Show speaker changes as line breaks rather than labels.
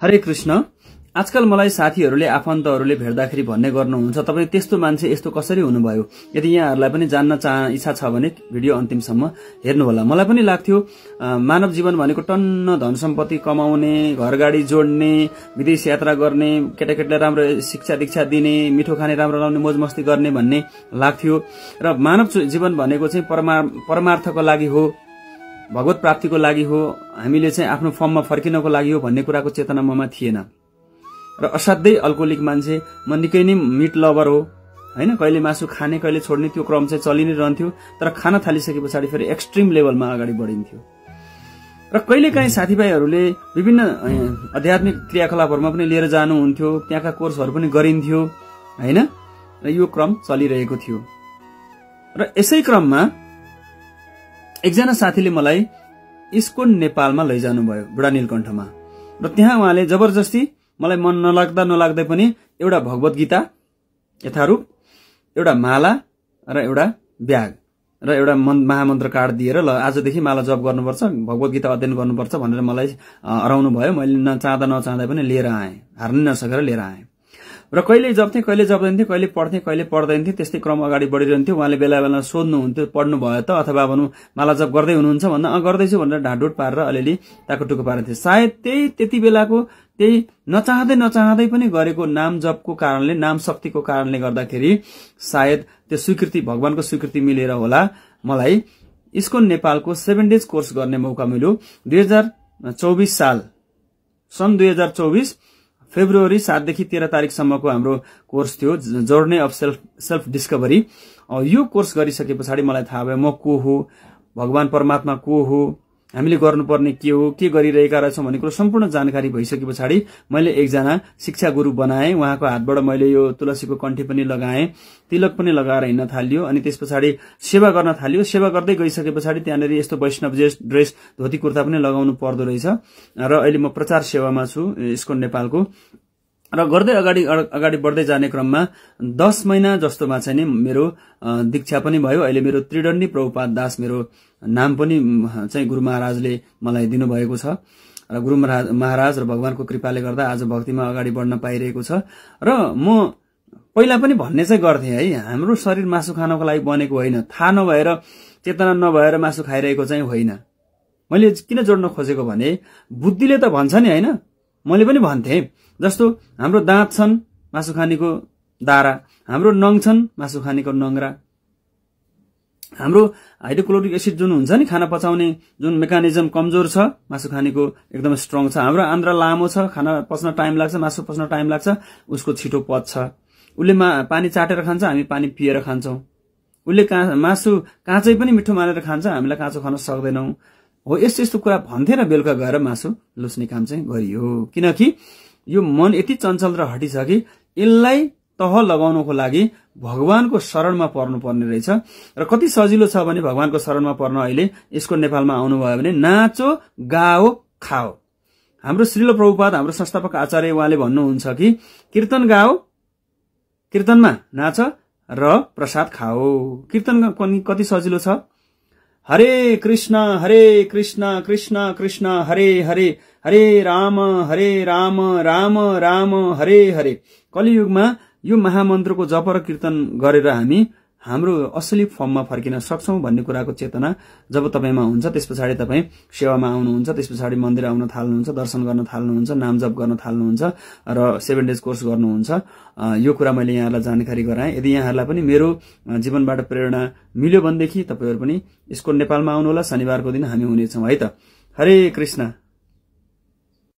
हरे कृष्ण। आजकल मलाई साथीहरूले आफन्तहरूले भेट्दाखेरि भन्ने गर्नुहुन्छ, तपाईं त्यस्तो मान्छे यस्तो कसरी हुनुभयो। यदि यहाँहरूलाई पनि जान्न इच्छा छ भने भिडियो अन्तिमसम्म हेर्नुहोला। मलाई पनि लाग्थ्यो मानव जीवन भनेको टन्न धन सम्पत्ति कमाउने, घरगाडी जोड्ने, विदेश यात्रा गर्ने, केटाकेटीलाई राम्रो शिक्षा दीक्षा दिने, मिठो खाने, राम्रो लाउने, मोज मस्ती गर्ने भन्ने लाग्थ्यो। र मानव जीवन भनेको चाहिँ परमार्थको लागि हो, भगवत प्राप्तिको लागि हो, हामीले चाहिँ आफ्नो फर्ममा फर्किनको लागि हो भन्ने कुराको चेतना ममा थिएन। र असाध्यै अल्कोहोलिक मान्छे, म निकै नै मिट लभर हो हैन, कहिले मासु खाने कहिले छोड्ने त्यो क्रम चाहिँ चलि नै रहन्थ्यो। तर खान थालिसके पछाडि फेरि एक्सट्रिम लेभलमा अगाडि बढिन्थ्यो। र कहिलेकाहीँ साथीभाइहरूले विभिन्न आध्यात्मिक क्रियाकलापहरूमा पनि लिएर जानुहुन्थ्यो, त्यहाँका कोर्सहरू पनि गरिन्थ्यो हैन, र यो क्रम चलिरहेको थियो। र यसै क्रममा एकजना साथीले मलाई इस्कोन नेपालमा लैजानु भयो, बुढा नीलकण्ठमा। र त्यहाँ उहाँले जबरजस्ती मलाई मन नलाग्दै पनि एउटा भगवत गीता यथारूप, एउटा माला र एउटा ब्याग र एउटा महामन्त्र कार्ड दिएर ल आजदेखि माला जप गर्नुपर्छ, भगवत गीता अध्ययन गर्नुपर्छ भनेर मलाई हराउनु भयो। मैले नचाहँदा पनि लिएर आएँ, हार्न नसकेर लिएर आएँ। र कहिले जप्थेँ, कहिले जप्दैन थिएँ, कहिले पढ्थेँ, कहिले पढ्दैन थिएँ। त्यस्तै क्रम अगाडि बढिरहन्थ्यो। उहाँले बेला बेला सोध्नुहुन्थ्यो, पढ्नु भयो त, अथवा भनौँ माला जप गर्दै हुनुहुन्छ भन्दा गर्दैछु भनेर ढाडढुड पारेर अलिअलि टाकोटुको पारेको थिएँ। सायद त्यति बेलाको त्यही नचाहँदै पनि गरेको नाम जपको कारणले, नाम शक्तिको कारणले गर्दाखेरि सायद त्यो स्वीकृति, भगवानको स्वीकृति मिलेर होला मलाई इस्कोन नेपालको 7 डेज कोर्स गर्ने मौका मिल्यो। 2024 साल, सन् 2024 फेब्रुअरी 7 देखि 13 तारिकसम्मको हाम्रो कोर्स थियो, जर्नी अफ सेल्फ डिस्कभरी। यो कोर्स गरिसके पछाडि मलाई थाहा भयो म को हो, भगवान परमात्मा को हो, हामीले गर्नुपर्ने के हो, के गरिरहेका रहेछौँ भन्ने कुरो सम्पूर्ण जानकारी भइसके पछाडि मैले एकजना शिक्षा गुरु बनाएँ। उहाँको हातबाट मैले यो तुलसीको कण्ठी पनि लगाएँ, तिलक पनि लगाएर हिँड्न थालियो। अनि त्यस पछाडि सेवा गर्न थालियो। सेवा गर्दै गइसके पछाडि त्यहाँनिर यस्तो वैष्णव ड्रेस, धोती कुर्ता पनि लगाउनु पर्दो रहेछ। र अहिले म प्रचार सेवामा छु इस्कोन नेपालको। र गर्दै अगाडि बढ्दै जाने क्रममा 10 महिना जस्तोमा चाहिँ नि मेरो दीक्षा पनि भयो। अहिले मेरो त्रिदण्डी प्रभुपाद दास मेरो नाम पनि चाहिँ गुरु महाराजले मलाई दिनुभएको छ। र गुरु महाराज र भगवानको कृपाले गर्दा आज भक्तिमा अगाडि बढ्न पाइरहेको छ। र म पहिला पनि भन्ने चाहिँ गर्थेँ है, हाम्रो शरीर मासु खानको लागि बनेको होइन, थाहा नभएर, चेतना नभएर मासु खाइरहेको चाहिँ होइन। मैले किन जोड्न खोजेको भने बुद्धिले त भन्छ नि होइन, मैले पनि भन्थेँ। जस्तो हाम्रो दाँत छन् मासु खानेको दारा, हाम्रो नङ छन् मासु खानेको नङ्ग्रा, हाम्रो हाइड्रोक्लोरिक एसिड जुन हुन्छ नि खाना पचाउने जुन मेकानिजम कमजोर छ, मासु खानेको एकदम स्ट्रङ छ। हाम्रो आन्द्रा लामो छ, खाना पच्न टाइम लाग्छ, मासु पच्न टाइम लाग्छ, उसको छिटो पच्छ। उसले पानी चाटेर खान्छ, हामी पानी पिएर खान्छौँ। उसले मासु काँचै पनि मिठो मानेर खान्छ, हामीलाई काँचो खान सक्दैनौँ। हो यस्तो यस्तो कुरा भन्थे र बेलुका गएर मासु लुस्ने काम चाहिँ गरियो। किनकि यो मन यति चञ्चल र हटी छ कि यसलाई तह लगाउनको लागि भगवानको शरणमा पर्नुपर्ने रहेछ। र कति सजिलो छ भने भगवानको शरणमा पर्न अहिले यसको नेपालमा आउनुभयो भने नाचो गाओ खाओ। हाम्रो श्रील प्रभुपाद, हाम्रो संस्थापक आचार्य उहाँले भन्नुहुन्छ कि कीर्तन गाओ, कीर्तनमा नाच र प्रसाद खाओ। कीर्तन कति सजिलो छ। हरे कृष्ण कृष्ण कृष्ण हरे हरे, हरे राम राम राम हरे हरे। कलियुगमा यो महामन्त्रको जप र कीर्तन गरेर हामी हाम्रो असली फर्ममा फर्किन सक्छौं भन्ने कुराको चेतना जब तपाईमा हुन्छ, त्यस पछाडि तपाई सेवामा आउनुहुन्छ, त्यस पछाडि मन्दिर आउन थाल्नुहुन्छ, दर्शन गर्न थाल्नुहुन्छ, नाम जप गर्न थाल्नुहुन्छ र 7 डेज कोर्स गर्नुहुन्छ। यो कुरा मैले यहाँलाई जानकारी गराएँ। यदि यहाँहरूलाई पनि मेरो जीवनबाट प्रेरणा मिल्यो भनेदेखि तपाईहरु पनि यसको नेपालमा आउनुहोला। शनिबारको दिन हामी हुनेछौं है त। हरे कृष्ण।